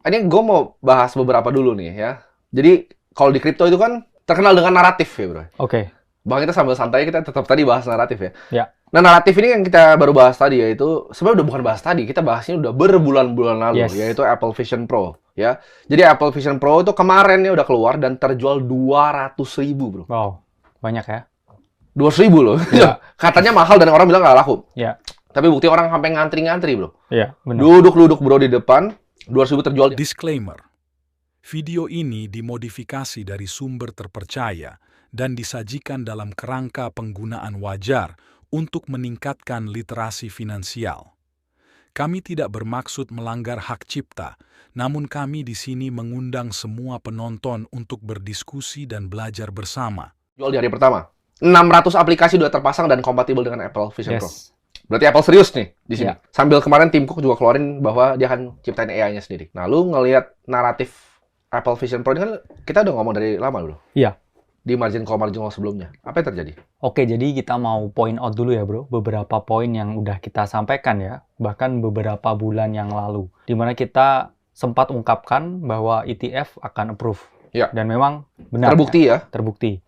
Ini gue mau bahas beberapa dulu nih ya. Jadi kalau di kripto itu kan terkenal dengan naratif ya bro. Oke. Bang, kita sambil santai, kita tetap tadi bahas naratif ya. Ya. Nah, naratif ini yang kita baru bahas tadi, yaitu sebenarnya udah bukan bahas tadi, kita bahasnya udah berbulan-bulan lalu, Yes. yaitu Apple Vision Pro ya. Jadi Apple Vision Pro itu kemarin ya udah keluar dan terjual 200.000 bro. Wow, banyak ya. 200.000 loh. Ya. Katanya mahal dan orang bilang nggak laku. Ya. Tapi bukti orang sampai ngantri-ngantri bro. Iya, benar. Duduk-duduk bro di depan, 200.000 terjual. Disclaimer. Video ini dimodifikasi dari sumber terpercaya dan disajikan dalam kerangka penggunaan wajar untuk meningkatkan literasi finansial. Kami tidak bermaksud melanggar hak cipta, namun kami di sini mengundang semua penonton untuk berdiskusi dan belajar bersama. Jual di hari pertama. 600 aplikasi udah terpasang dan kompatibel dengan Apple Vision Pro. Yes. Berarti Apple serius nih di sini. Ya. Sambil kemarin Tim Cook juga keluarin bahwa dia akan ciptain AI-nya sendiri. Nah, lu ngelihat naratif Apple Vision Pro ini kan kita udah ngomong dari lama bro. Iya. Di margin call sebelumnya. Apa yang terjadi? Oke, jadi kita mau point out dulu ya bro, beberapa poin yang udah kita sampaikan ya, bahkan beberapa bulan yang lalu, di mana kita sempat ungkapkan bahwa ETF akan approve. Ya. Dan memang benar. Terbukti ya? Terbukti.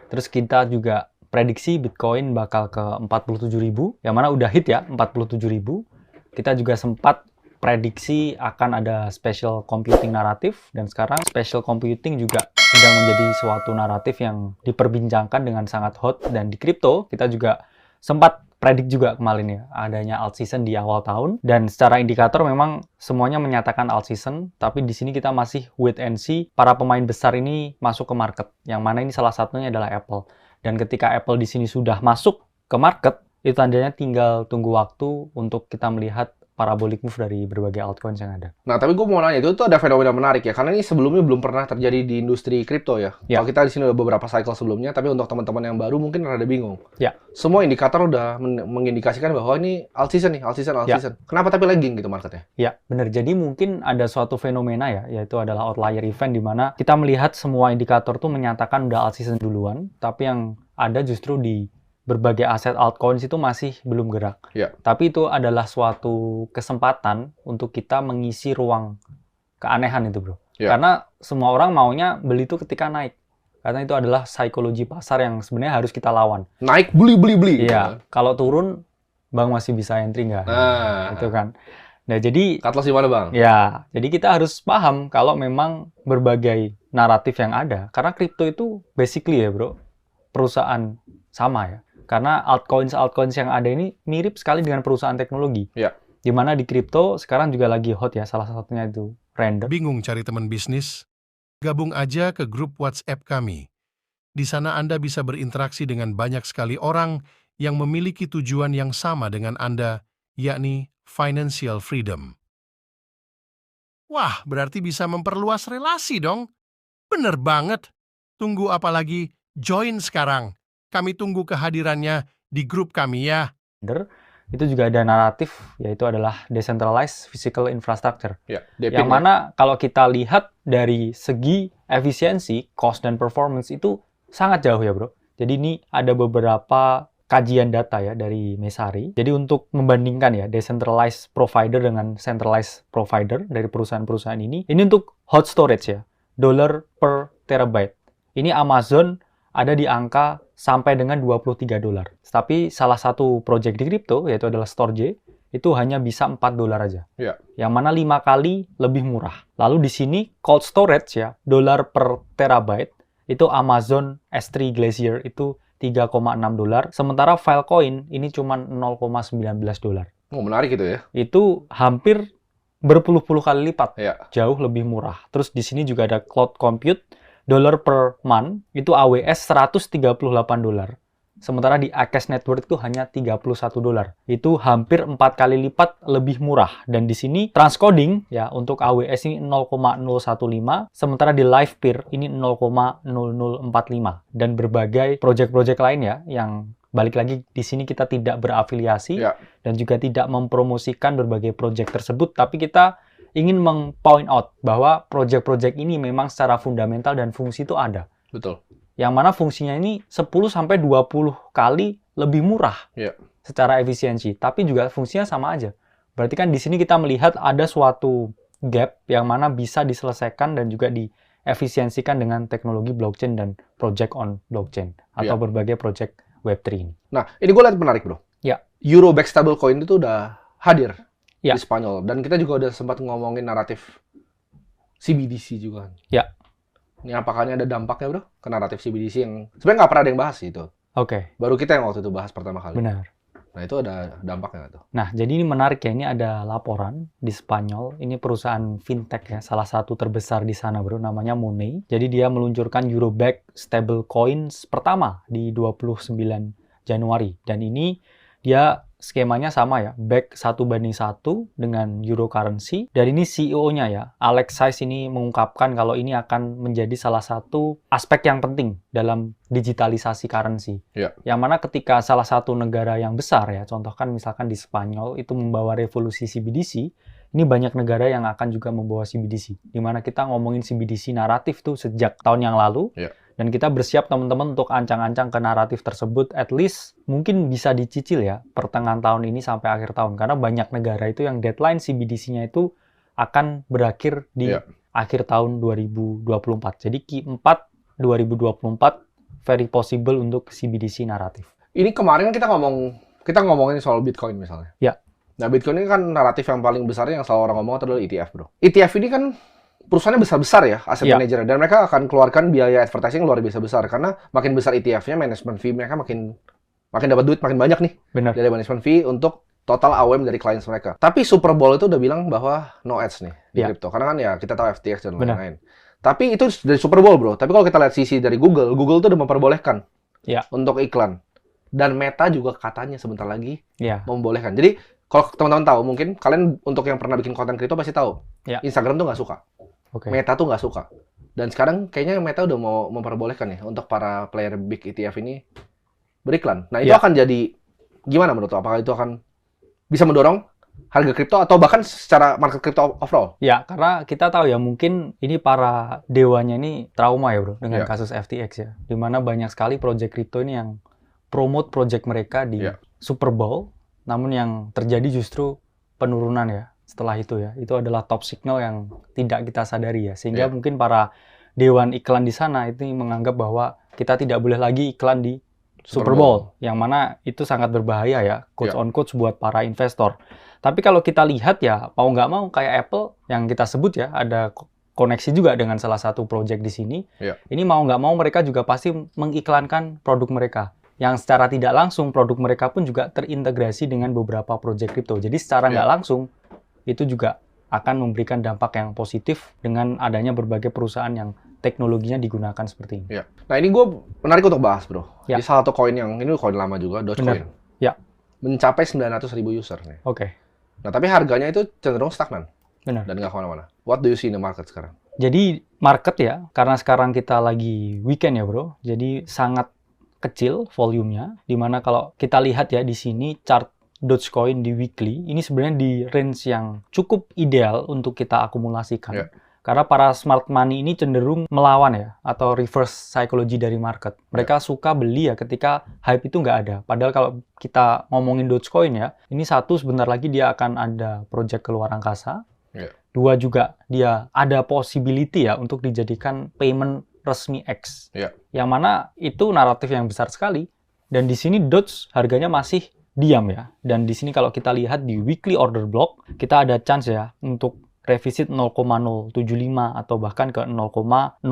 Terus kita juga prediksi Bitcoin bakal ke 47.000, yang mana udah hit ya, 47.000. Kita juga sempat prediksi akan ada special computing naratif, dan sekarang special computing juga sedang menjadi suatu naratif yang diperbincangkan dengan sangat hot. Dan di kripto kita juga sempat predik juga kemarin ya, adanya alt season di awal tahun, dan secara indikator memang semuanya menyatakan alt season, tapi di sini kita masih wait and see para pemain besar ini masuk ke market, yang mana ini salah satunya adalah Apple. Dan ketika Apple di sini sudah masuk ke market, itu tandanya tinggal tunggu waktu untuk kita melihat parabolic move dari berbagai altcoins yang ada. Nah, tapi gue mau nanya, itu tuh ada fenomena menarik ya, karena ini sebelumnya belum pernah terjadi di industri kripto ya. Ya. Kalau kita di sini udah beberapa cycle sebelumnya, tapi untuk teman-teman yang baru mungkin rada bingung. Ya. Semua indikator udah mengindikasikan bahwa ini alt season nih, alt season. Ya. Kenapa tapi lagging gitu marketnya? Ya, benar. Jadi mungkin ada suatu fenomena ya, yaitu adalah outlier event di mana kita melihat semua indikator tuh menyatakan udah alt season duluan, tapi yang ada justru di berbagai aset altcoins itu masih belum gerak. Ya. Tapi itu adalah suatu kesempatan untuk kita mengisi ruang keanehan itu, bro. Ya. Karena semua orang maunya beli itu ketika naik. Karena itu adalah psikologi pasar yang sebenarnya harus kita lawan. Naik, beli. Iya, kalau turun, Bang masih bisa entry nggak? Nah, Itu kan. Nah, jadi cut loss di mana bang? ya, jadi kita harus paham kalau memang berbagai naratif yang ada. Karena kripto itu basically ya, bro, perusahaan sama ya. Karena altcoins yang ada ini mirip sekali dengan perusahaan teknologi. Ya. Dimana di kripto sekarang juga lagi hot ya, salah satunya itu Render. Bingung cari teman bisnis? Gabung aja ke grup WhatsApp kami. Di sana Anda bisa berinteraksi dengan banyak sekali orang yang memiliki tujuan yang sama dengan Anda, yakni financial freedom. Wah, berarti bisa memperluas relasi dong. Bener banget. Tunggu apa lagi? Join sekarang. Kami tunggu kehadirannya di grup kami ya. Itu juga ada naratif, yaitu adalah decentralized physical infrastructure. Ya. Yang mana kalau kita lihat dari segi efisiensi, cost, dan performance itu sangat jauh ya bro. Jadi ini ada beberapa kajian data ya dari Messari. Jadi untuk membandingkan ya decentralized provider dengan centralized provider dari perusahaan-perusahaan ini untuk hot storage ya, dollar per terabyte. Ini Amazon ada di angka sampai dengan 23 dolar. Tapi salah satu project di kripto, yaitu adalah Storj, itu hanya bisa 4 dolar aja. Ya. Yang mana 5 kali lebih murah. Lalu di sini cold storage ya, dolar per terabyte, itu Amazon S3 Glacier itu 3,6 dolar. Sementara Filecoin ini cuma 0,19 dolar. Oh, menarik itu ya. Itu hampir berpuluh-puluh kali lipat. Ya. Jauh lebih murah. Terus di sini juga ada cloud compute, dollar per month, itu AWS 138 dolar. Sementara di Akash Network itu hanya 31 dolar. Itu hampir 4 kali lipat lebih murah. Dan di sini transcoding ya untuk AWS ini 0,015, sementara di Livepeer ini 0,0045. Dan berbagai project-project lain ya yang balik lagi di sini kita tidak berafiliasi Ya. dan juga tidak mempromosikan berbagai project tersebut, tapi kita ingin meng-point out bahwa project-project ini memang secara fundamental dan fungsi itu ada. Betul. Yang mana fungsinya ini 10-20 kali lebih murah Ya. secara efisiensi. Tapi juga fungsinya sama aja. Berarti kan di sini kita melihat ada suatu gap yang mana bisa diselesaikan dan juga diefisiensikan dengan teknologi blockchain dan project on blockchain atau berbagai project Web3 ini. Nah, ini gue lihat menarik, bro. Ya. Euro-backed stablecoin itu udah hadir Ya. di Spanyol. Dan kita juga udah sempat ngomongin naratif CBDC juga. Ya. Ini apakah ini ada dampaknya, bro? Ke naratif CBDC yang sebenarnya nggak pernah ada yang bahas itu. Oke. Baru kita yang waktu itu bahas pertama kali. Benar. Nah, itu ada dampaknya nggak tuh? Nah, jadi ini menarik ya. Ini ada laporan di Spanyol. Ini perusahaan fintech ya, salah satu terbesar di sana, bro. Namanya Money. Jadi dia meluncurkan Euro-backed stablecoins pertama di 29 Januari. Dan ini dia skemanya sama ya, back 1:1 dengan euro currency. Dan ini CEO-nya ya, Alex Saez ini mengungkapkan kalau ini akan menjadi salah satu aspek yang penting dalam digitalisasi currency. Ya. Yang mana ketika salah satu negara yang besar ya, contohkan misalkan di Spanyol itu membawa revolusi CBDC, ini banyak negara yang akan juga membawa CBDC. Di mana kita ngomongin CBDC naratif tuh sejak tahun yang lalu. Ya. Dan kita bersiap teman-teman untuk ancang-ancang ke naratif tersebut, at least mungkin bisa dicicil ya pertengahan tahun ini sampai akhir tahun. Karena banyak negara itu yang deadline CBDC-nya itu akan berakhir di akhir tahun 2024. Jadi Q4 2024 very possible untuk CBDC naratif. Ini kemarin kita ngomongin soal Bitcoin misalnya. Ya. Nah, Bitcoin ini kan naratif yang paling besar yang selalu orang ngomong adalah ETF, bro. ETF ini kan perusahaannya besar-besar ya, asset manager, dan mereka akan keluarkan biaya advertising luar biasa besar karena makin besar ETF-nya, management fee mereka makin dapat duit makin banyak nih. Benar. Dari management fee untuk total AUM dari clients mereka. Tapi Super Bowl itu udah bilang bahwa no ads nih di crypto, karena kan ya kita tahu FTX dan lain-lain. Tapi itu dari Super Bowl, bro. Tapi kalau kita lihat sisi dari Google tuh udah memperbolehkan untuk iklan. Dan Meta juga katanya sebentar lagi membolehkan. Jadi kalau teman-teman tahu, mungkin kalian untuk yang pernah bikin konten kripto pasti tahu, Instagram tuh nggak suka. Meta tuh nggak suka. Dan sekarang kayaknya Meta udah mau memperbolehkan ya untuk para player big ETF ini beriklan. Nah, itu akan jadi gimana menurut lo? Apakah itu akan bisa mendorong harga kripto atau bahkan secara market kripto overall? Ya, karena kita tahu ya mungkin ini para dewanya ini trauma ya, bro, dengan kasus FTX ya. Dimana banyak sekali project kripto ini yang promote project mereka di Super Bowl, namun yang terjadi justru penurunan ya. Setelah itu ya, itu adalah top signal yang tidak kita sadari ya, sehingga mungkin para dewan iklan di sana itu menganggap bahwa kita tidak boleh lagi iklan di Super Bowl, yang mana itu sangat berbahaya ya, quotes on quotes buat para investor. Tapi kalau kita lihat ya, mau nggak mau kayak Apple yang kita sebut ya, ada koneksi juga dengan salah satu project di sini. Ini mau nggak mau mereka juga pasti mengiklankan produk mereka. Yang secara tidak langsung produk mereka pun juga terintegrasi dengan beberapa project crypto. Jadi secara nggak langsung itu juga akan memberikan dampak yang positif dengan adanya berbagai perusahaan yang teknologinya digunakan seperti ini. Nah, ini gue menarik untuk bahas, bro. Di salah satu koin yang ini koin lama juga, Dogecoin. Mencapai 900.000 user nih. Nah, tapi harganya itu cenderung stagnan. Dan nggak kemana-mana. What do you see in the market sekarang? Jadi market ya, karena sekarang kita lagi weekend ya, bro. Jadi sangat kecil volumenya, dimana kalau kita lihat ya di sini chart Dogecoin di weekly, ini sebenarnya di range yang cukup ideal untuk kita akumulasikan. Karena para smart money ini cenderung melawan ya, atau reverse psychology dari market. Mereka suka beli ya ketika hype itu nggak ada. Padahal kalau kita ngomongin Dogecoin ya, ini satu sebentar lagi dia akan ada project keluar angkasa. Dua juga dia ada possibility ya untuk dijadikan payment resmi X. Yang mana itu naratif yang besar sekali. Dan di sini Doge harganya masih diam ya. Dan di sini kalau kita lihat di weekly order block, kita ada chance ya untuk revisit 0,075 atau bahkan ke 0,06.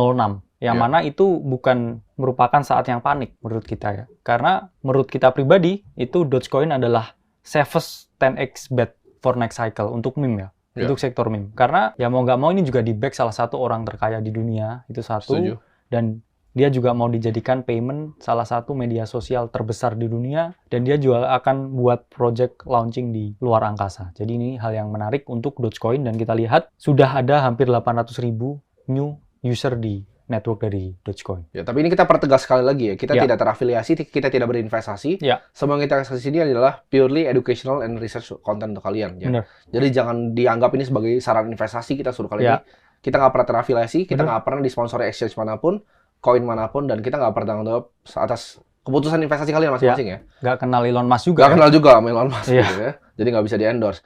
Yang mana itu bukan merupakan saat yang panik menurut kita ya. Karena menurut kita pribadi, itu Dogecoin adalah safest 10x bet for next cycle untuk meme ya. Untuk sektor meme. Karena ya mau nggak mau ini juga di-back salah satu orang terkaya di dunia. Itu satu. Setuju. Dan dia juga mau dijadikan payment salah satu media sosial terbesar di dunia, dan dia juga akan buat project launching di luar angkasa. Jadi ini hal yang menarik untuk Dogecoin, dan kita lihat sudah ada hampir 800.000 new user di network dari Dogecoin. Ya, tapi ini kita pertegas sekali lagi ya, kita tidak terafiliasi, kita tidak berinvestasi. Semua yang kita kasih sini adalah purely educational and research content untuk kalian. Ya. Jadi jangan dianggap ini sebagai saran investasi kita suruh kalian ini. Kita nggak pernah terafiliasi, kita nggak pernah disponsori exchange manapun, koin manapun, dan kita nggak pernah tanggung jawab atas keputusan investasi kalian masing-masing ya. Nggak kenal Elon Musk juga. Nggak kenal juga sama Elon Musk gitu ya. Jadi nggak bisa di-endorse.